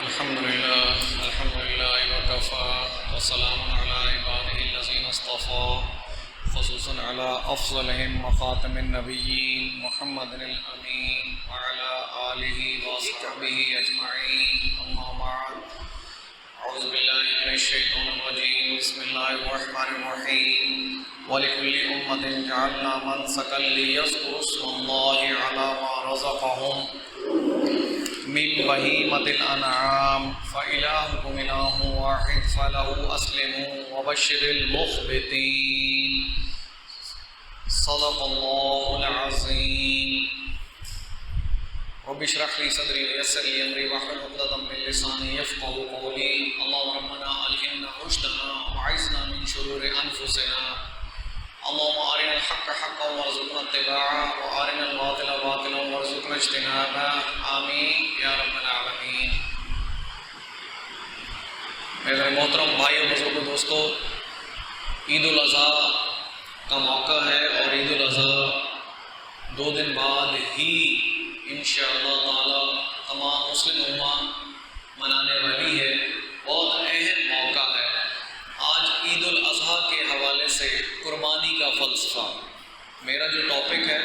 الحمد لله وكفى وسلام على عباده الذين اصطفى خصوصا على أفضلهم وخاتم النبيين محمد الأمين وعلى آله وصحبه أجمعين أما بعد أعوذ بالله من الشيطان الرجيم بسم الله الرحمن الرحيم ولكل أمة جعلنا منسكا ليذكروا اسم الله على ما رزقهم من بهيمة الأنعام فإلهكم إله واحد فله أسلموا وبشر المخبتين صدق الله العظيم رب اشرح لي صدري ويسر لي أمري واحلل عقدة من لساني يفقهوا قولي اللهم ربنا ألهمنا رشدنا وأعذنا من شرور أنفسنا اللهم أرنا الحق حقا وارزقنا اتباعه وأرنا الباطل باطلا وارزقنا اجتنابه آمین یا رب العالمین۔ میرے محترم بھائیو بزرگوں دوستو، عید الاضحیٰ کا موقع ہے اور عید الاضحیٰ 2 دن بعد ہی انشاءاللہ تعالی تمام مسلم امہ منانے والی ہے۔ بہت اہم موقع ہے۔ آج عید الاضحیٰ کے حوالے سے قربانی کا فلسفہ، میرا جو ٹاپک ہے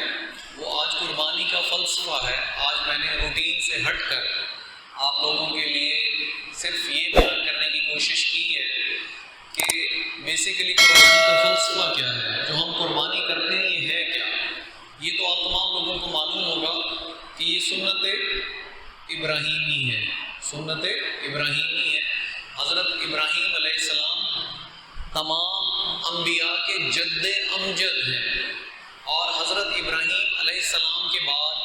وہ آج قربانی کا فلسفہ ہے۔ آج میں نے روٹین سے ہٹ کر آپ لوگوں کے لیے صرف یہ بیان کرنے کی کوشش کی ہے کہ بیسیکلی قربانی کا فلسفہ کیا ہے، جو ہم قربانی کرتے ہیں یہ ہے کیا۔ یہ تو آپ تمام لوگوں کو معلوم ہوگا کہ یہ سنت ابراہیمی ہے، سنت ابراہیمی ہے۔ حضرت ابراہیم علیہ السلام تمام انبیاء کے جد امجد ہیں، اور حضرت ابراہیم علیہ السلام کے بعد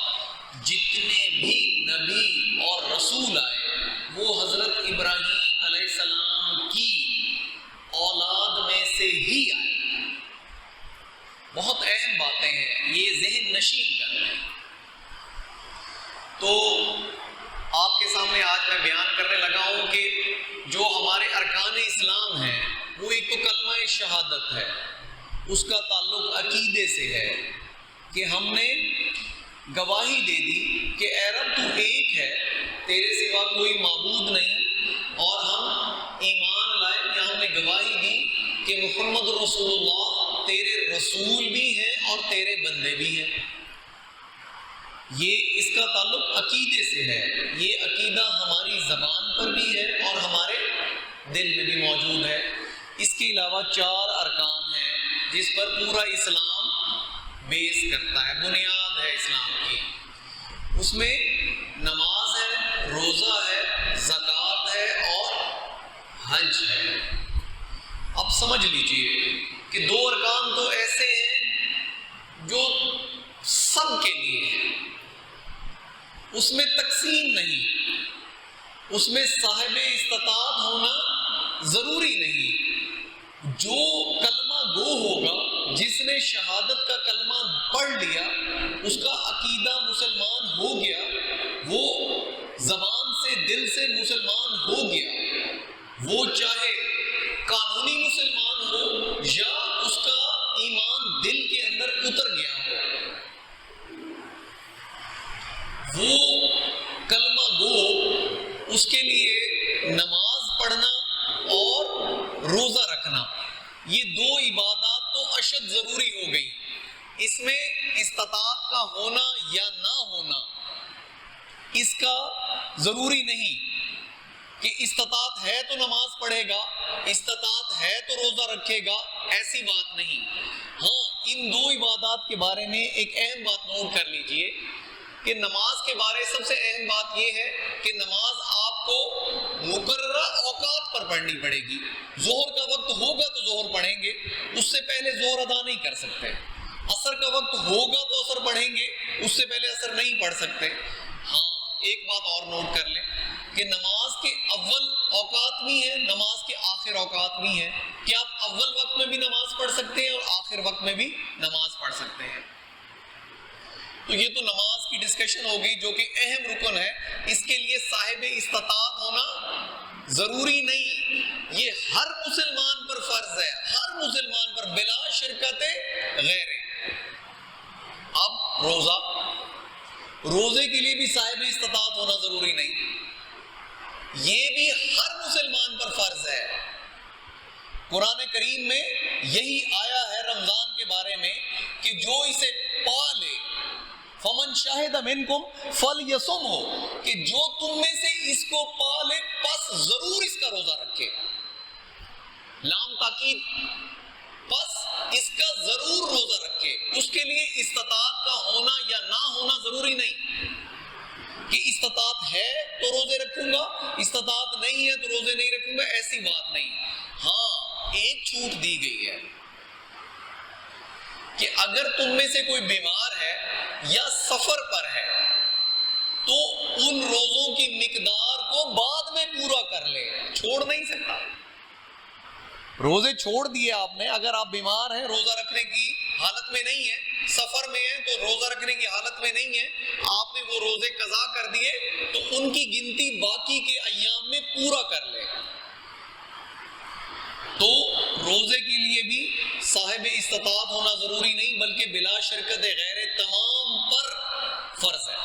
جتنے بھی نبی اور رسول آئے وہ حضرت ابراہیم علیہ السلام کی اولاد میں سے ہی آئے۔ بہت اہم باتیں ہیں، یہ ذہن نشین کرنا ہے۔ تو آپ کے سامنے آج میں بیان کرنے لگا ہوں کہ جو ہمارے ارکان اسلام ہیں وہ ایک تو کلمہ شہادت ہے، اس کا تعلق عقیدے سے ہے کہ ہم نے گواہی دے دی کہ اے رب تو ایک ہے، تیرے سوا کوئی معبود نہیں، اور ہم ایمان لائے یا ہم نے گواہی دی کہ محمد رسول اللہ تیرے رسول بھی ہیں اور تیرے بندے بھی ہیں۔ یہ اس کا تعلق عقیدے سے ہے، یہ عقیدہ ہماری زبان پر بھی ہے اور ہمارے دل میں بھی موجود ہے۔ اس کے علاوہ 4 ارکان ہیں جس پر پورا اسلام بیس کرتا ہے، بنیاد ہے اسلام کی۔ اس میں نماز ہے، روزہ ہے، زکوٰۃ ہے اور حج ہے۔ اب سمجھ لیجئے کہ 2 ارکان تو ایسے ہیں جو سب کے لیے ہیں، اس میں تقسیم نہیں، اس میں صاحب استطاعت ہونا ضروری نہیں۔ جو کلمہ گو ہوگا، جس نے شہادت کا کلمہ پڑھ لیا، اس کا عقیدہ مسلمان ہو گیا، وہ زبان سے دل سے مسلمان ہو گیا، وہ چاہے قانونی مسلمان ہو یا اس کا ایمان دل کے اندر اتر گیا ہو، وہ کلمہ گو، اس کے لیے نماز پڑھنا اور روزہ رکھنا، یہ 2 عبادات تو اشد ضروری ہو گئی۔ اس میں استطاعت کا ہونا یا نہ ہونا اس کا ضروری نہیں کہ استطاعت ہے تو نماز پڑھے گا، استطاعت ہے تو روزہ رکھے گا، ایسی بات نہیں۔ ہاں، ان 2 عبادات کے بارے میں ایک اہم بات نوٹ کر لیجئے کہ نماز کے بارے سب سے اہم بات یہ ہے کہ نماز آپ کو مقررہ اوقات پر پڑھنی پڑے گی۔ ظہر کا وقت ہوگا تو ظہر پڑھیں گے، اس سے پہلے ظہر ادا نہیں کر سکتے۔ عصر کا وقت ہوگا تو عصر پڑھیں گے، اس سے پہلے عصر نہیں پڑھ سکتے۔ ہاں، ایک بات اور نوٹ کر لیں کہ نماز کے اول اوقات بھی ہیں، نماز کے آخر اوقات بھی ہیں، کہ آپ اول وقت میں بھی نماز پڑھ سکتے ہیں اور آخر وقت میں بھی نماز پڑھ سکتے ہیں۔ تو یہ تو نماز کی ڈسکشن ہو گئی جو کہ اہم رکن ہے۔ اس کے لیے صاحب استطاعت ہونا ضروری نہیں، یہ ہر مسلمان پر فرض ہے، ہر مسلمان پر بلا شرکت غیر۔ اب روزہ، روزے کے لیے بھی صاحب استطاعت ہونا ضروری نہیں۔ یہ بھی ہر مسلمان پر فرض ہے۔ قرآن کریم میں یہی آیا ہے رمضان کے بارے میں کہ جو اسے پالے فمن شاہد منکم فلیصمہ، کہ جو تم میں سے اس کو پالے پس ضرور اس کا روزہ رکھے۔ لام تاکید، پس اس کا ضرور روزہ رکھے۔ اس کے لیے استطاعت کا ہونا یا نہ ہونا ضروری نہیں کہ استطاعت ہے تو روزے رکھوں گا، استطاعت نہیں ہے تو روزے نہیں رکھوں گا، ایسی بات نہیں۔ ہاں ایک چھوٹ دی گئی ہے کہ اگر تم میں سے کوئی بیمار ہے یا سفر پر ہے تو ان روزوں کی مقدار کو بعد میں پورا کر لے، چھوڑ نہیں سکتا۔ روزے چھوڑ دیے آپ نے، اگر آپ بیمار ہیں روزہ رکھنے کی حالت میں نہیں ہے، سفر میں ہیں تو روزہ رکھنے کی حالت میں نہیں ہے، آپ نے وہ روزے قضا کر دیے تو ان کی گنتی باقی کے ایام میں پورا کر لے۔ تو روزے کے لیے بھی صاحب استطاعت ہونا ضروری نہیں بلکہ بلا شرکت غیر تمام پر فرض ہے۔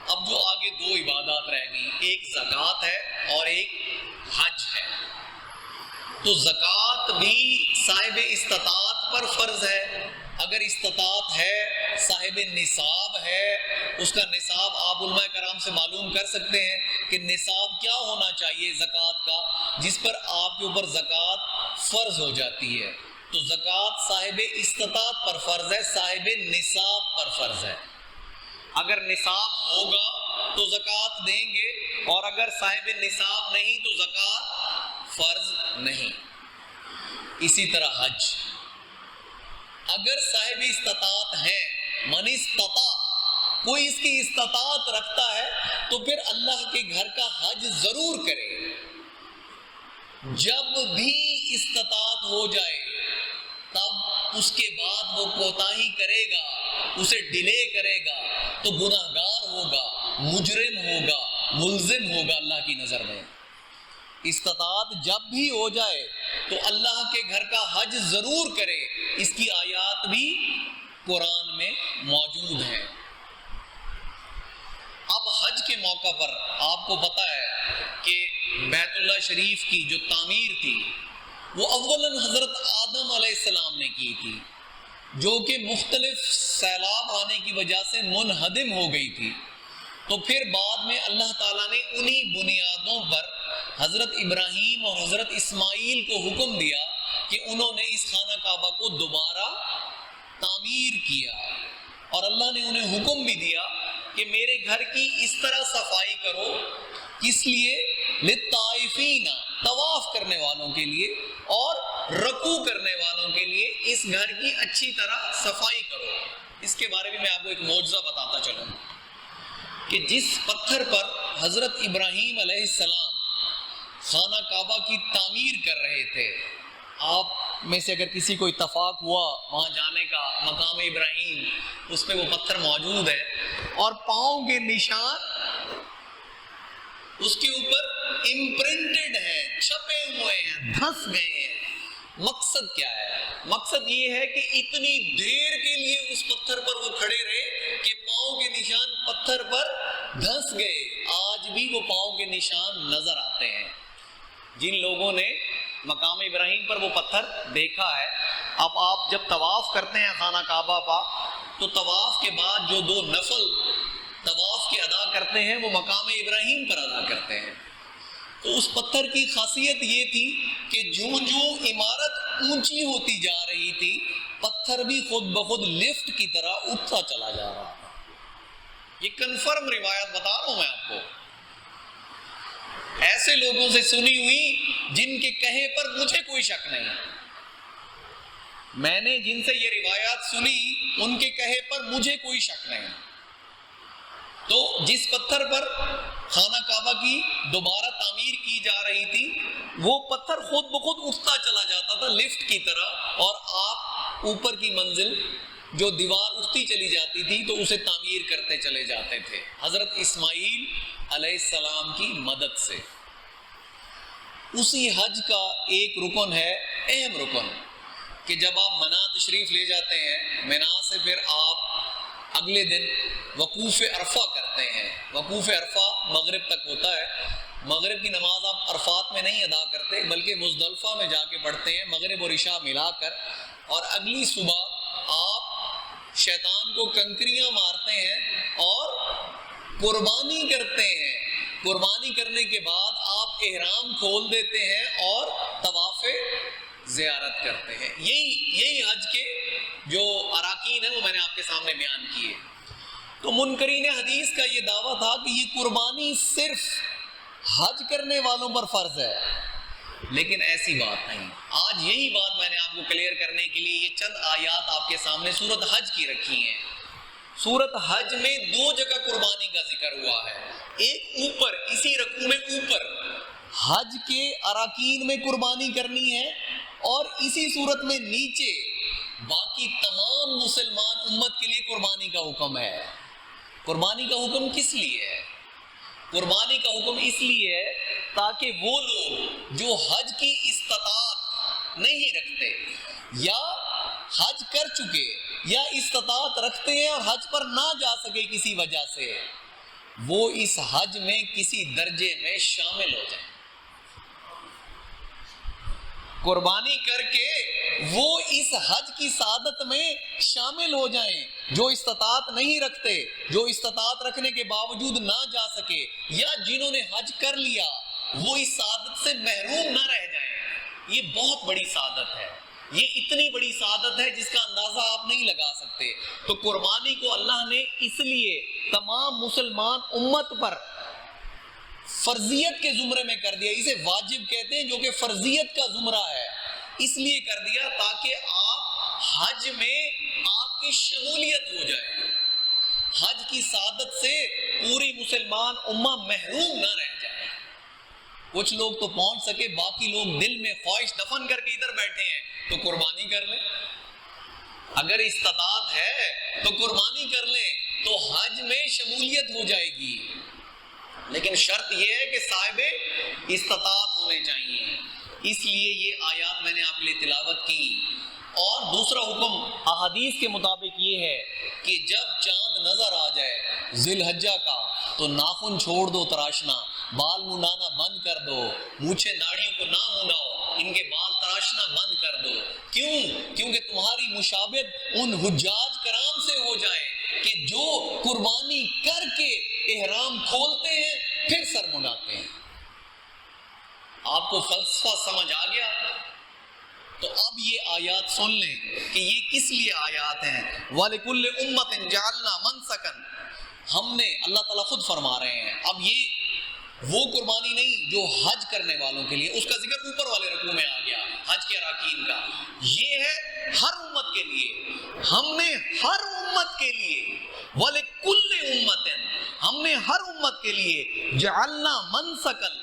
اب جو آگے دو عبادات رہ گئی، ایک زکوٰۃ ہے اور ایک حج ہے۔ تو زکوٰۃ بھی صاحب استطاعت پر فرض ہے۔ اگر استطاعت ہے، صاحب نصاب ہے، اس کا نصاب آپ علماء کرام سے معلوم کر سکتے ہیں کہ نصاب کیا ہونا چاہیے زکوٰۃ کا، جس پر آپ کے اوپر زکوٰۃ فرض ہو جاتی ہے۔ تو زکوٰۃ صاحب استطاعت پر فرض ہے، صاحب نصاب پر فرض ہے۔ اگر نصاب ہوگا تو زکوٰۃ دیں گے، اور اگر صاحب نصاب نہیں تو زکوٰۃ فرض نہیں۔ اسی طرح حج، اگر صاحب استطاعت ہے، من استطاع، کوئی اس کی استطاعت رکھتا ہے تو پھر اللہ کے گھر کا حج ضرور کرے۔ جب بھی استطاعت ہو جائے تب اس کے بعد وہ کوتاہی کرے گا، اسے ڈیلے کرے گا تو گناہگار ہوگا، مجرم ہوگا، ملزم ہوگا اللہ کی نظر میں۔ استطاعت جب بھی ہو جائے تو اللہ کے گھر کا حج ضرور کرے۔ اس کی آیات بھی قرآن میں موجود ہیں۔ اب حج کے موقع پر آپ کو پتا ہے کہ بیت اللہ شریف کی جو تعمیر تھی وہ اولاً حضرت آدم علیہ السلام نے کی تھی، جو کہ مختلف سیلاب آنے کی وجہ سے منہدم ہو گئی تھی۔ تو پھر بعد میں اللہ تعالیٰ نے انہی بنیادوں پر حضرت ابراہیم اور حضرت اسماعیل کو حکم دیا کہ انہوں نے اس خانہ کعبہ کو دوبارہ تعمیر کیا، اور اللہ نے انہیں حکم بھی دیا کہ میرے گھر کی اس طرح صفائی کرو، کس لیے؟ للطائفین، طواف کرنے والوں کے لیے اور رکوع کرنے والوں کے لیے اس گھر کی اچھی طرح صفائی کرو۔ اس کے بارے میں آپ کو ایک معجزہ بتاتا چلوں کہ جس پتھر پر حضرت ابراہیم علیہ السلام خانہ کعبہ کی تعمیر کر رہے تھے، آپ میں سے اگر کسی کو اتفاق ہوا وہاں جانے کا، مقام ابراہیم اس پہ وہ پتھر موجود ہے، اور پاؤں کے نشان اس کے اوپر امپرنٹڈ ہیں، چھپے ہوئے ہیں، دھس گئے ہیں۔ مقصد کیا ہے؟ مقصد یہ ہے کہ اتنی دیر کے لیے اس پتھر پر وہ کھڑے رہے کہ پاؤں کے نشان پتھر پر دھس گئے۔ آج بھی وہ پاؤں کے نشان نظر آتے ہیں۔ جن لوگوں نے مقام ابراہیم پر وہ پتھر دیکھا ہے، اب آپ جب طواف کرتے ہیں خانہ کعبہ کا تو طواف کے بعد جو دو نفل طواف کے ادا کرتے ہیں وہ مقام ابراہیم پر ادا کرتے ہیں۔ تو اس پتھر کی خاصیت یہ تھی کہ جو عمارت اونچی ہوتی جا رہی تھی پتھر بھی خود بخود لفٹ کی طرح اٹھتا چلا جا رہا تھا۔ یہ کنفرم روایت بتا رہا ہوں میں آپ کو، ایسے لوگوں سے سنی ہوئی جن کے کہے پر مجھے کوئی شک نہیں۔ میں نے جن سے یہ روایات سنی ان کے کہے پر مجھے کوئی شک نہیں۔ تو جس پتھر پر خانہ کعبہ کی دوبارہ تعمیر کی جا رہی تھی وہ پتھر خود بخود اٹھتا چلا جاتا تھا لفٹ کی طرح، اور آپ اوپر کی منزل جو دیوار اٹھتی چلی جاتی تھی تو اسے تعمیر کرتے چلے جاتے تھے حضرت اسماعیل علیہ السلام کی مدد سے۔ اسی حج کا ایک رکن ہے، اہم رکن، کہ جب آپ منا تشریف لے جاتے ہیں، منا سے پھر آپ اگلے دن وقوف عرفہ کرتے ہیں. وقوف عرفہ مغرب تک ہوتا ہے. مغرب کی نماز آپ عرفات میں نہیں ادا کرتے بلکہ مزدلفہ میں جا کے پڑھتے ہیں مغرب اور عشاء ملا کر, اور اگلی صبح آپ شیطان کو کنکریاں مارتے ہیں اور قربانی کرتے ہیں. قربانی کرنے کے بعد آپ احرام کھول دیتے ہیں اور طواف زیارت کرتے ہیں. یہی حج کے جو اراکین ہیں وہ میں نے آپ کے سامنے بیان کیے. تو منکرین حدیث کا یہ دعویٰ تھا کہ یہ قربانی صرف حج کرنے والوں پر فرض ہے, لیکن ایسی بات نہیں. آج یہی بات میں نے آپ کو کلیئر کرنے کے لیے یہ چند آیات آپ کے سامنے سورۃ حج کی رکھی ہیں. سورۃ حج میں 2 جگہ قربانی کا ذکر ہوا ہے. ایک اوپر اسی رکوع میں اوپر حج کے اراکین میں قربانی کرنی ہے, اور اسی صورت میں نیچے باقی تمام مسلمان امت کے لیے قربانی کا حکم ہے. قربانی کا حکم کس لیے ہے؟ قربانی کا حکم اس لیے ہے تاکہ وہ لوگ جو حج کی استطاعت نہیں رکھتے یا حج کر چکے یا استطاعت رکھتے ہیں اور حج پر نہ جا سکے کسی وجہ سے, وہ اس حج میں کسی درجے میں شامل ہو جائیں. قربانی کر کے وہ اس حج کی سعادت میں شامل ہو جائیں. جو استطاعت نہیں رکھتے, جو استطاعت رکھنے کے باوجود نہ جا سکے, یا جنہوں نے حج کر لیا وہ اس سعادت سے محروم نہ رہ جائیں. یہ بہت بڑی سعادت ہے. یہ اتنی بڑی سعادت ہے جس کا اندازہ آپ نہیں لگا سکتے. تو قربانی کو اللہ نے اس لیے تمام مسلمان امت پر فرضیت کے زمرے میں کر دیا. اسے واجب کہتے ہیں جو کہ فرضیت کا زمرہ ہے. اس لیے کر دیا تاکہ آپ حج میں آپ کی شمولیت ہو جائے, حج کی سعادت سے پوری مسلمان امہ محروم نہ رہ جائے. کچھ لوگ تو پہنچ سکے, باقی لوگ دل میں خواہش دفن کر کے ادھر بیٹھے ہیں, تو قربانی کر لیں. اگر استطاعت ہے تو قربانی کر لیں, تو حج میں شمولیت ہو جائے گی. لیکن شرط یہ ہے کہ صاحب استطاعت ہونے چاہیے. اس لیے یہ آیات میں نے آپ کے لیے تلاوت کی. اور دوسرا حکم احادیث کے مطابق یہ ہے کہ جب چاند نظر آ جائے ذی الحجہ کا, تو ناخن چھوڑ دو تراشنا, بال منڈانا بند کر دو, مونچھیں داڑھیوں کو نہ منڈاؤ, ان کے بال تراشنا بند کر دو. کیوں؟ کیونکہ تمہاری مشابہت ان حجاج کرام سے ہو جائے کہ جو قربانی کر کے احرام کھولتے ہیں پھر سر منڈاتے ہیں. آپ کو فلسفہ سمجھ آ گیا؟ تو اب یہ آیات سن لیں کہ یہ کس لیے آیات ہیں. وَلِكُلِّ أُمَّةٍ جَعَلْنَا مَنْسَكًا, ہم نے, اللہ تعالیٰ خود فرما رہے ہیں. اب یہ وہ قربانی نہیں جو حج کرنے والوں کے لیے, اس کا ذکر اوپر والے رکوع میں آ گیا حج کے اراکین کا. یہ ہے ہر امت کے لیے. ہم نے ہر امت کے لیے, وَلِكُلِّ أُمَّةٍ, ہم نے ہر امت کے لیے جعلنا منسکن,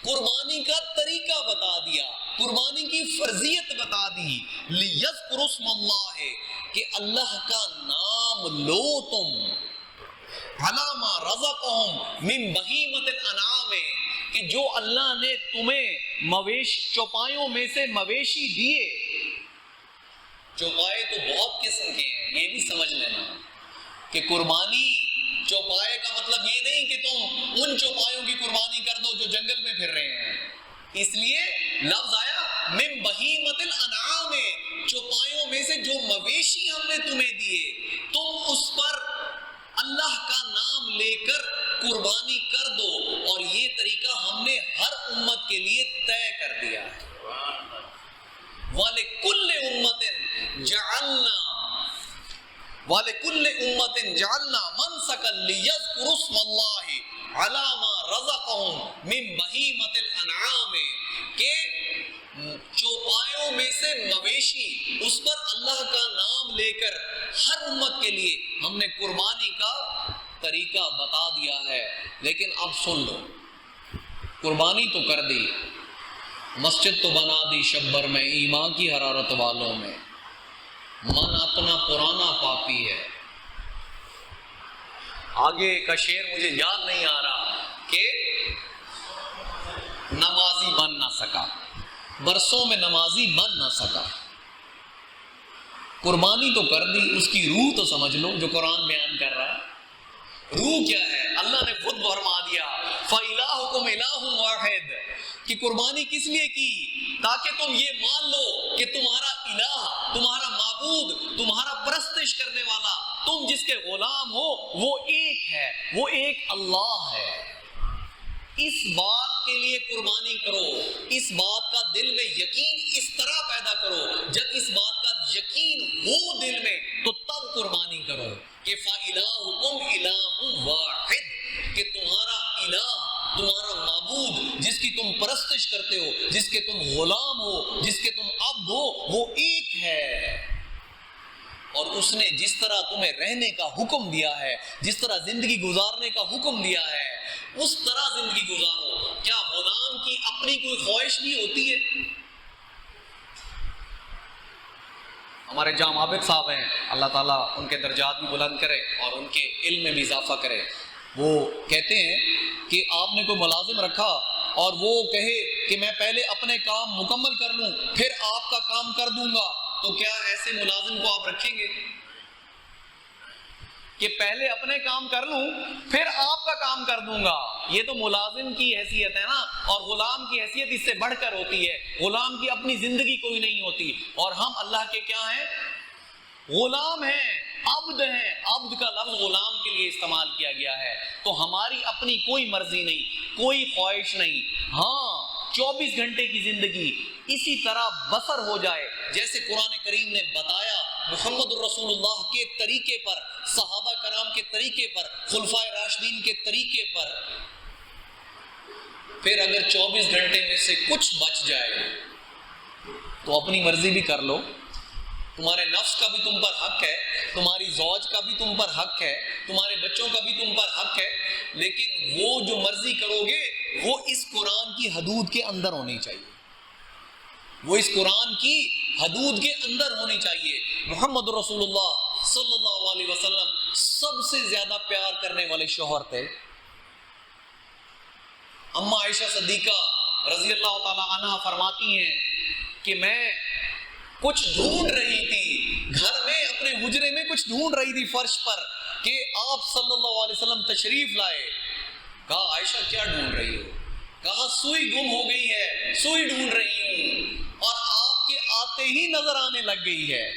قربانی کا طریقہ بتا دیا, قربانی کی فرضیت بتا دی. لِيَذْكُرُوا اسْمَ اللَّهِ, کہ اللہ کا نام لو تم, عَلَىٰ مَا رَزَقَهُمْ مِن بَهِیمَةِ الْأَنْعَامِ, کہ جو اللہ نے تمہیں چوپایوں میں سے مویشی دیے. چوپائے تو بہت قسم کے ہیں, یہ بھی سمجھ لینا کہ قربانی چوپائے کا مطلب یہ نہیں کہ تم ان چوپایوں کی قربانی کر دو جو جنگل میں پھر رہے ہیں. اس لیے لفظ آیا من بہیمت الانعام, چوپایوں میں سے جو مویشی ہم نے تمہیں دیے, تم اس پر اللہ کا نام لے کر قربانی کر دو. اور یہ طریقہ ہم نے ہر امت کے لیے طے کر دیا ہے. وَلِكُلِّ أُمَّةٍ جَعَلْنَا وَلِكُلِّ أُمَّةٍ جَعَلْنَا مَنْسَكًا لِيَذْكُرُوا اسْمَ اللَّهِ عَلَىٰ مَا رَزَقَهُمْ مِن بَهِیمَةِ الْأَنْعَامِ, کہ چوپایوں میں سے مویشی اس پر اللہ کا نام لے کر ہر امت کے لیے ہم نے قربانی کا طریقہ بتا دیا ہے. لیکن اب سن لو, قربانی تو کر دی, مسجد تو بنا دی شبر میں, ایمان کی حرارت والوں میں, من اپنا پرانا پاپی ہے. آگے کا شعر مجھے یاد نہیں آ رہا کہ نمازی بن نہ سکا, برسوں میں نمازی بن نہ سکا. قربانی تو کر دی، اس کی روح تو سمجھ لو جو قرآن بیان کر رہا ہے۔ روح کیا ہے؟ اللہ نے خود فرما دیا فَإِلَٰهُكُمْ إِلَٰهٌ وَاحِدٌ، کہ قربانی کس لیے کی؟ تاکہ تم یہ مان لو کہ تمہارا الہ، تمہارا معبود، تمہارا پرستش کرنے والا، تم جس کے غلام ہو وہ ایک ہے، وہ ایک اللہ ہے۔ اس بات کے لیے قربانی کرو، اس بات کا دل میں یقین اس طرح پیدا کرو، جب اس بات کا یقین ہو دل میں تو تب قربانی کرو کہ فَإِلَٰهُكُمْ إِلَٰهٌ وَاحِدٌ، کہ تمہارا الہ، تمہارا معبود جس کی تم پرستش کرتے ہو، جس کے تم غلام ہو، جس کے تم عبد ہو، وہ ایک ہے۔ اور اس نے جس طرح تمہیں رہنے کا حکم دیا ہے، جس طرح زندگی گزارنے کا حکم دیا ہے، اس طرح زندگی گزارو۔ کیا غلام کی اپنی کوئی خواہش نہیں ہوتی ہے؟ ہمارے جام عابد صاحب ہیں، اللہ تعالیٰ ان کے درجات بھی بلند کرے اور ان کے علم میں بھی اضافہ کرے، وہ کہتے ہیں کہ آپ نے کوئی ملازم رکھا اور وہ کہے کہ میں پہلے اپنے کام مکمل کر لوں پھر آپ کا کام کر دوں گا، تو کیا ایسے ملازم کو آپ رکھیں گے؟ کہ پہلے اپنے کام کر لوں پھر آپ کا کام کر دوں گا، یہ تو ملازم کی حیثیت ہے نا، اور غلام کی حیثیت اس سے بڑھ کر ہوتی ہے۔ غلام کی اپنی زندگی کوئی نہیں ہوتی، اور ہم اللہ کے کیا ہیں؟ غلام ہیں، عبد ہیں۔ عبد کا لفظ غلام کے لیے استعمال کیا گیا ہے، تو ہماری اپنی کوئی مرضی نہیں، کوئی خواہش نہیں۔ ہاں 24 گھنٹے کی زندگی اسی طرح بسر ہو جائے جیسے قرآن کریم نے بتایا، محمد الرسول اللہ کے طریقے پر، صحابہ کرام کے طریقے پر، خلفائے راشدین کے طریقے پر۔ پھر اگر 24 گھنٹے میں سے کچھ بچ جائے تو اپنی مرضی بھی کر لو، تمہارے نفس کا بھی تم پر حق ہے، تمہاری زوج کا بھی تم پر حق ہے، تمہارے بچوں کا بھی تم پر حق ہے، لیکن وہ جو مرضی کرو گے وہ اس قرآن کی حدود کے اندر ہونی چاہیے، وہ اس قرآن کی حدود کے اندر ہونی چاہیے۔ محمد رسول اللہ صلی اللہ علیہ وسلم سب سے زیادہ پیار کرنے والے شوہر تھے۔ اما عائشہ صدیقہ رضی اللہ تعالی عنہ فرماتی ہیں کہ میں کچھ ڈھونڈ رہی تھی گھر میں، اپنے حجرے میں کچھ ڈھونڈ رہی تھی فرش پر کہ آپ صلی اللہ علیہ وسلم تشریف لائے۔ کہا عائشہ کیا ڈھونڈ رہی ہو؟ کہا سوئی گم ہو گئی ہے، سوئی ڈھونڈ رہی ہوں، اور آپ کے آتے ہی نظر آنے لگ گئی ہے،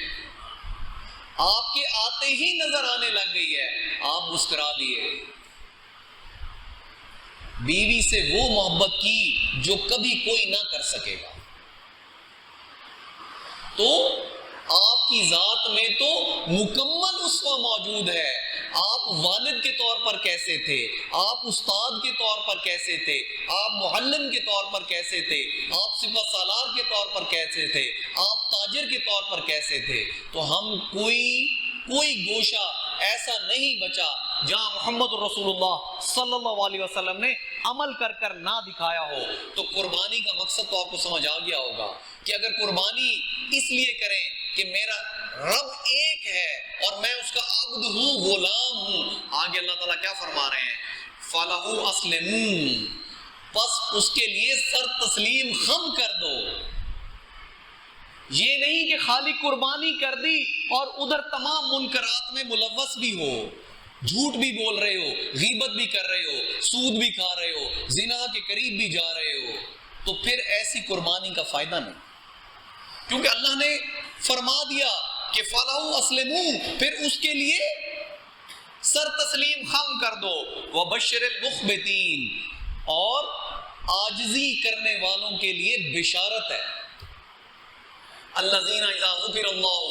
آپ کے آتے ہی نظر آنے لگ گئی ہے۔ آپ مسکرا دیے۔ بیوی سے وہ محبت کی جو کبھی کوئی نہ کر سکے گا۔ تو آپ کی ذات میں تو مکمل اسوہ موجود ہے۔ آپ والد کے طور پر کیسے تھے، آپ استاد کے طور پر کیسے تھے، آپ معلم کے طور پر کیسے تھے، آپ سپہ سالار کے طور پر کیسے تھے، آپ تاجر کے طور پر کیسے تھے۔ تو ہم کوئی گوشہ ایسا نہیں بچا جہاں محمد رسول اللہ صلی اللہ علیہ وسلم نے عمل کر کر نہ دکھایا ہو۔ تو قربانی کا مقصد تو آپ کو سمجھ آ گیا ہوگا کہ اگر قربانی اس لیے کریں کہ میرا رب ایک ہے اور میں اس کا عبد ہوں، غلام ہوں، آگے اللہ تعالیٰ کیا فرما رہے ہیں؟ فَلَهُ أَسْلِمُوا، پس اس کے لیے سر تسلیم خم کر دو۔ یہ نہیں کہ خالی قربانی کر دی اور ادھر تمام منکرات میں ملوث بھی ہو، جھوٹ بھی بول رہے ہو، غیبت بھی کر رہے ہو، سود بھی کھا رہے ہو، زنا کے قریب بھی جا رہے ہو، تو پھر ایسی قربانی کا فائدہ نہیں، کیونکہ اللہ نے فرما دیا کہ فَلَهُ أَسْلِمُوا، پھر اس کے لیے سر تسلیم خم کر دو۔ وَبَشِّرِ الْمُخْبِتِينَ، اور عاجزی کرنے والوں کے لیے بشارت ہے۔ الذین اذا ذکر اللہ،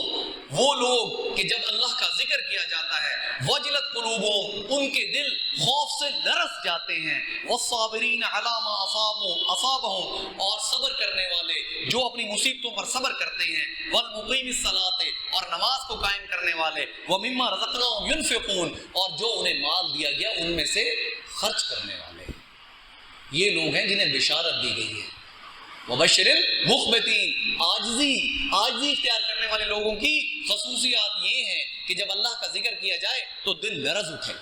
وہ لوگ کہ جب اللہ کا ذکر کیا جاتا ہے، وجلت قلوبہم، ان کے دل خوف سے لرز جاتے ہیں، والصابرین علی ما اصابہم، اور صبر کرنے والے جو اپنی مصیبتوں پر صبر کرتے ہیں، والمقیم الصلاۃ، اور نماز کو قائم کرنے والے، ومما رزقناہم ینفقون، اور جو انہیں مال دیا گیا ان میں سے خرچ کرنے والے، یہ لوگ ہیں جنہیں بشارت دی گئی ہے۔ وبشر المخبتین، عاجزی اختیار کرنے والے لوگوں کی خصوصیات یہ ہیں کہ جب اللہ کا ذکر کیا جائے تو دل لرز اٹھے۔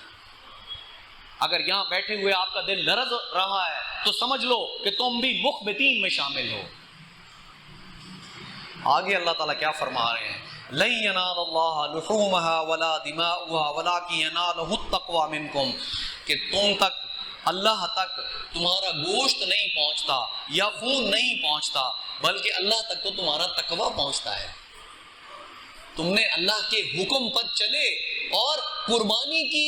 اگر یہاں بیٹھے ہوئے آپ کا دل لرز رہا ہے تو سمجھ لو کہ تم بھی مخبتین میں شامل ہو۔ آگے اللہ تعالیٰ کیا فرما رہے ہیں؟ لن ينال الله لحومها ولا دماؤها ولكن يناله التقوى منكم، کہ تم تک، اللہ تک تمہارا گوشت نہیں پہنچتا یا خون نہیں پہنچتا، بلکہ اللہ تک تو تمہارا تقوی پہنچتا ہے۔ تم نے اللہ کے حکم پر چلے اور قربانی کی،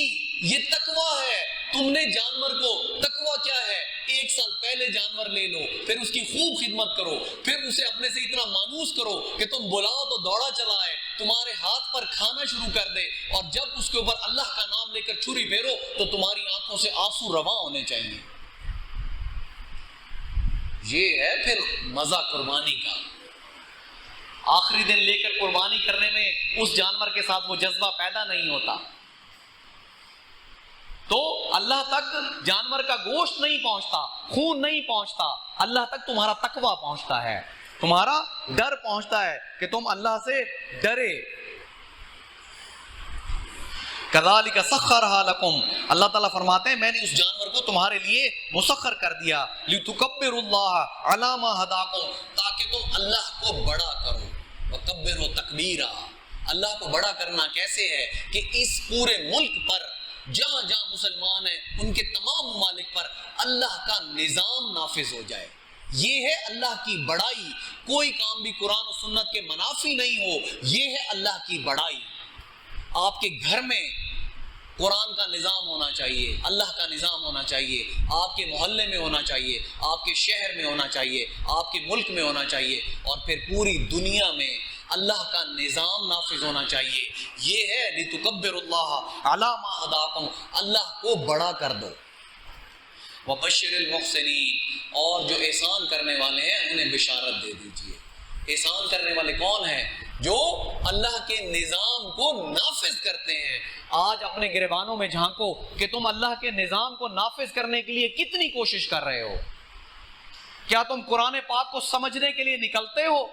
یہ تقوی ہے۔ تم نے جانور کو، تقوی کیا ہے؟ 1 سال پہلے جانور لے لو، پھر اس کی خوب خدمت کرو، پھر اسے اپنے سے اتنا مانوس کرو کہ تم بلاؤ تو دوڑا چلا آئے، تمہارے ہاتھ پر کھانا شروع کر دے، اور جب اس کے اوپر اللہ کا نام لے کر چھری پھیرو تو تمہاری آنکھوں سے آنسو رواں ہونے چاہیے۔ یہ ہے پھر مزہ قربانی کا۔ آخری دن لے کر قربانی کرنے میں اس جانور کے ساتھ وہ جذبہ پیدا نہیں ہوتا۔ تو اللہ تک جانور کا گوشت نہیں پہنچتا، خون نہیں پہنچتا، اللہ تک تمہارا تقوی پہنچتا ہے، تمہارا ڈر پہنچتا ہے کہ تم اللہ سے ڈرے۔ کذالک سخرھا لکم، اللہ تعالیٰ فرماتے ہیں میں نے اس جانور کو تمہارے لیے مسخر کر دیا، لتکبروا اللہ علی ما ھداکم، تاکہ تم اللہ کو بڑا کرو، وکبروا تکبیرا۔ اللہ کو بڑا کرنا کیسے ہے؟ کہ اس پورے ملک پر جہاں جہاں مسلمان ہیں ان کے تمام ممالک پر اللہ کا نظام نافذ ہو جائے، یہ ہے اللہ کی بڑائی۔ کوئی کام بھی قرآن و سنت کے منافی نہیں ہو، یہ ہے اللہ کی بڑائی۔ آپ کے گھر میں قرآن کا نظام ہونا چاہیے، اللہ کا نظام ہونا چاہیے، آپ کے محلے میں ہونا چاہیے، آپ کے شہر میں ہونا چاہیے، آپ کے ملک میں ہونا چاہیے، اور پھر پوری دنیا میں اللہ کا نظام نافذ ہونا چاہیے۔ یہ ہے لتکبروا اللہ علی ما ھداکم، اللہ کو بڑا کر دو۔ وبشر المحسنین، اور جو احسان کرنے والے ہیں انہیں بشارت دے دیجیے۔ احسان کرنے والے کون ہیں؟ جو اللہ کے نظام کو نافذ کرتے ہیں۔ آج اپنے گریبانوں میں جھانکو کہ تم اللہ کے نظام کو نافذ کرنے کے لیے کتنی کوشش کر رہے ہو۔ کیا تم قرآن پاک کو سمجھنے کے لیے نکلتے ہو؟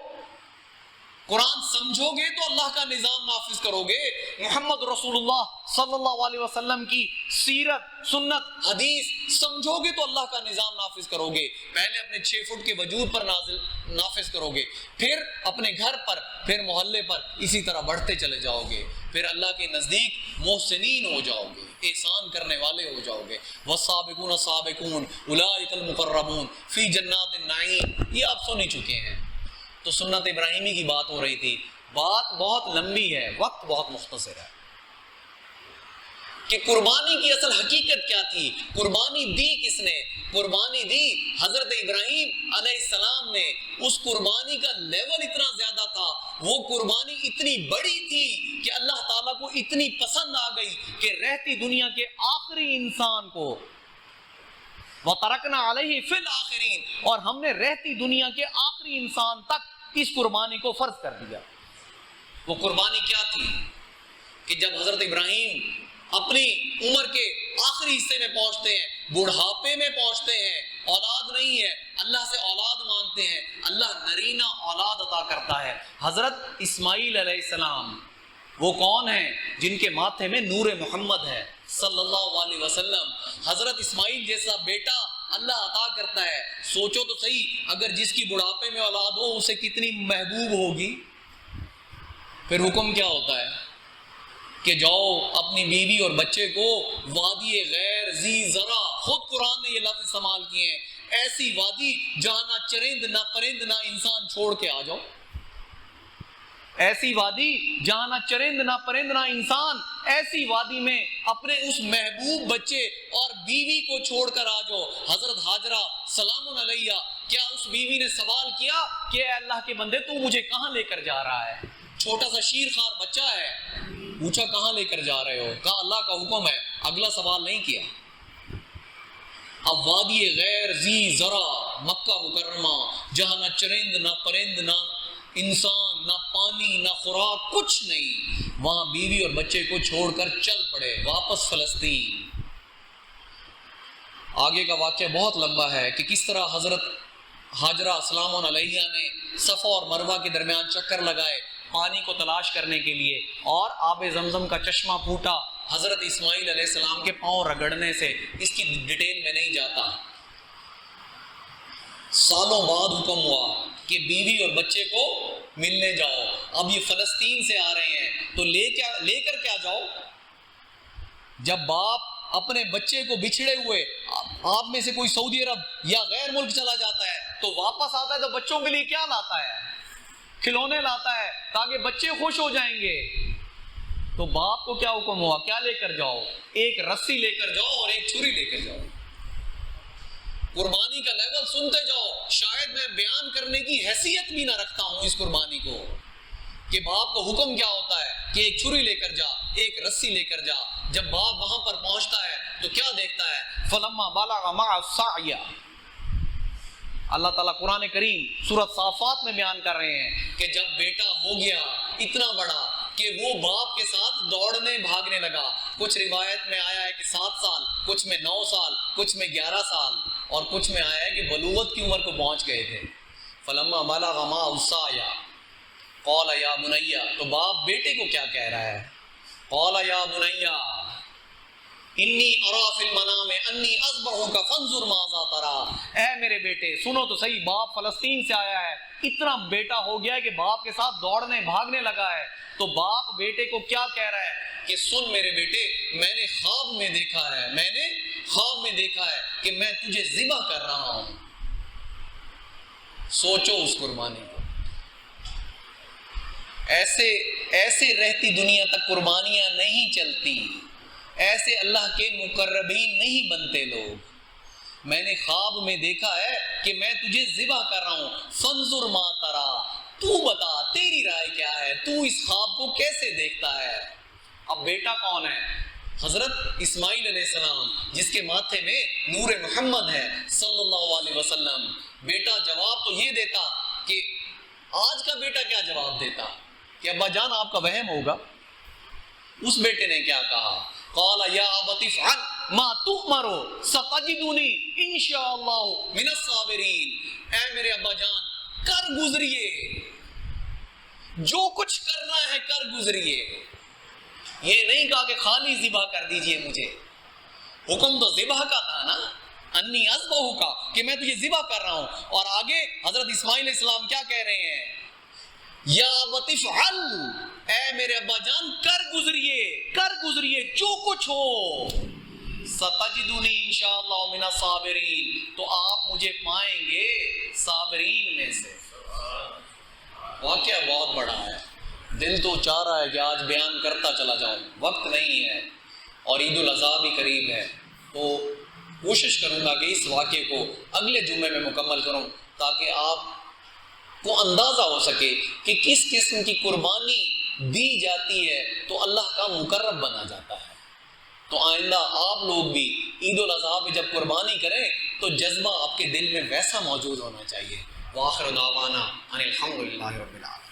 قرآن سمجھو گے تو اللہ کا نظام نافذ کرو گے۔ محمد رسول اللہ صلی اللہ علیہ وسلم کی سیرت، سنت، حدیث سمجھو گے تو اللہ کا نظام نافذ کرو گے۔ پہلے اپنے 6 فٹ کے وجود پر نافذ کرو گے، پھر اپنے گھر پر، پھر محلے پر، اسی طرح بڑھتے چلے جاؤ گے، پھر اللہ کے نزدیک محسنین ہو جاؤ گے، احسان کرنے والے ہو جاؤ گے۔ والسابقون السابقون اولئک المقربون فی جنات النعیم، یہ آپ سن ہی چکے ہیں۔ تو سنت ابراہیمی کی بات ہو رہی تھی، بات بہت لمبی ہے، وقت بہت مختصر ہے، کہ قربانی کی اصل حقیقت کیا تھی، قربانی دی کس نے؟ قربانی دی حضرت ابراہیم علیہ السلام نے۔ اس قربانی کا لیول اتنا زیادہ تھا، وہ قربانی اتنی بڑی تھی کہ اللہ تعالیٰ کو اتنی پسند آ گئی کہ رہتی دنیا کے آخری انسان کو وَتَرَكْنَا عَلَيْهِ فِي الْآخِرِينَ، اور ہم نے رہتی دنیا کے آخری انسان تک اس قربانی کو فرض کر دیا۔ وہ قربانی کیا تھی کہ جب حضرت ابراہیم اپنی عمر کے آخری حصے میں پہنچتے ہیں، بڑھاپے میں پہنچتے ہیں، اولاد نہیں ہے، اللہ سے اولاد مانگتے ہیں، اللہ نرینہ اولاد عطا کرتا ہے۔ حضرت اسماعیل علیہ السلام وہ کون ہیں؟ جن کے ماتھے میں نور محمد ہے صلی اللہ علیہ وسلم۔ حضرت اسماعیل جیسا بیٹا اللہ عطا کرتا ہے۔ سوچو تو صحیح، اگر جس کی بڑھاپے میں اولاد ہو اسے کتنی محبوب ہوگی۔ پھر حکم کیا ہوتا ہے کہ جاؤ اپنی بیوی اور بچے کو وادی غیر ذی زرع، خود قرآن نے یہ لفظ استعمال کیے ہیں، ایسی وادی جہاں نہ چرند نہ پرند نہ انسان، چھوڑ کے آ جاؤ۔ ایسی وادی جہاں نہ چرند نہ پرند نہ انسان، ایسی وادی میں اپنے اس محبوب بچے اور بیوی کو چھوڑ کر آ جاؤ۔ حضرت ہاجرہ سلام علیہ، کیا اس بیوی نے سوال کیا کہ اے اللہ کے بندے تو مجھے کہاں لے کر جا رہا ہے؟ چھوٹا سا شیر خوار بچہ ہے، پوچھا کہاں لے کر جا رہے ہو؟ کہا اللہ کا حکم ہے، اگلا سوال نہیں کیا۔ اب وادی غیر ذی زرع، مکہ مکرمہ، جہاں نہ چرند نہ پرند نہ انسان، نہ پانی نہ خوراک، کچھ نہیں، وہاں بیوی اور بچے کو چھوڑ کر چل پڑے واپس فلسطین۔ آگے کا واقعہ بہت لمبا ہے کہ کس طرح حضرت ہاجرہ سلام علیہ نے صفا اور مروہ کے درمیان چکر لگائے پانی کو تلاش کرنے کے لیے، اور آب زمزم کا چشمہ پھوٹا حضرت اسماعیل علیہ السلام کے پاؤں رگڑنے سے۔ اس کی ڈیٹیل میں نہیں جاتا۔ سالوں بعد حکم ہوا کہ بیوی اور بچے کو ملنے جاؤ، اب یہ فلسطین سے آ رہے ہیں تو لے کر کیا جاؤ. جب باپ اپنے بچے کو بچھڑے ہوئے آپ میں سے کوئی سعودی عرب یا غیر ملک چلا جاتا ہے تو واپس آتا ہے تو بچوں کے لیے کیا لاتا ہے؟ کھلونے لاتا ہے تاکہ بچے خوش ہو جائیں گے. تو باپ کو کیا حکم ہوا؟ کیا لے کر جاؤ؟ ایک رسی لے کر جاؤ اور ایک چھری لے کر جاؤ. قربانی کا لیول سنتے جاؤ. شاید میں بیان کرنے کی حیثیت بھی نہ رکھتا ہوں اس قربانی کو کہ باپ کو حکم کیا ہوتا ہے کہ ایک چھری لے کر جا، ایک رسی لے کر جا. جب باپ وہاں پر پہنچتا ہے تو کیا دیکھتا ہے؟ فلما بلغ معه السعی. اللہ تعالیٰ قرآن کریم سورۃ صافات میں بیان کر رہے ہیں کہ جب بیٹا ہو گیا اتنا بڑا کہ وہ باپ کے ساتھ دوڑنے بھاگنے لگا. کچھ روایت میں آیا ہے کہ 7 سال، کچھ میں 9 سال، کچھ میں 11 سال، اور کچھ میں آیا ہے کہ بلوغت کی عمر کو پہنچ گئے تھے. فلما بلغ معه السعی قال یا بنی. تو باپ بیٹے کو کیا کہہ رہا ہے؟ قال یا بنی انی ارا فی المنام انی اذبحک فانظر ماذا تری. اے میرے بیٹے سنو تو صحیح. باپ فلسطین سے آیا ہے، اتنا بیٹا ہو گیا ہے کہ باپ کے ساتھ دوڑنے بھاگنے لگا ہے. تو باپ بیٹے کو کیا کہہ رہا ہے کہ سن میرے بیٹے، میں نے خواب میں دیکھا ہے کہ میں تجھے ذبح کر رہا ہوں. سوچو اس قربانی کو. ایسے رہتی دنیا تک قربانیاں نہیں چلتی، ایسے اللہ کے مقربین نہیں بنتے لوگ. میں نے خواب میں دیکھا ہے کہ میں تجھے ذبح کر رہا ہوں. فانظر ما تری. تو بتا تیری رائے کیا ہے، تو اس خواب کو کیسے دیکھتا ہے؟ اب بیٹا کون ہے؟ حضرت اسماعیل علیہ السلام، جس کے ماتھے میں نور محمد ہے صلی اللہ علیہ وسلم. بیٹا جواب تو یہ دیتا کہ آج کا بیٹا کیا جواب دیتا کہ ابا جان آپ کا وہم ہوگا. اس بیٹے نے کیا کہا؟ قال یا ابت افعل ما تؤمر ستجدنی انشاءاللہ من الصابرین. اے میرے ابا جان کر گزریے، جو کچھ کرنا ہے کر گزریے. یہ نہیں کہا کہ خالی ذبح کر دیجئے مجھے. حکم تو ذبح کا تھا نا، انی اذبحک کا، کہ میں تجھے ذبح کر رہا ہوں. اور آگے حضرت اسماعیل علیہ السلام کیا کہہ رہے ہیں؟ یا ابت افعل. اے میرے ابا جان کر گزریے جو کچھ ہو. ستجدنی انشاءاللہ من الصابرین. تو آپ مجھے پائیں گے صابرین میں سے. واقعہ بہت بڑا ہے. دل تو چاہ رہا ہے کہ آج بیان کرتا چلا جاؤں، وقت نہیں ہے اور عید الاضحیٰ بھی قریب ہے. تو کوشش کروں گا کہ اس واقعے کو اگلے جمعے میں مکمل کروں تاکہ آپ کو اندازہ ہو سکے کہ کس قسم کی قربانی دی جاتی ہے تو اللہ کا مقرب بنا جاتا ہے. تو آئندہ آپ لوگ بھی عید الاضحیٰ پہ جب قربانی کریں تو جذبہ آپ کے دل میں ویسا موجود ہونا چاہیے. وآخر دعوانا ان الحمد للہ رب العالمین.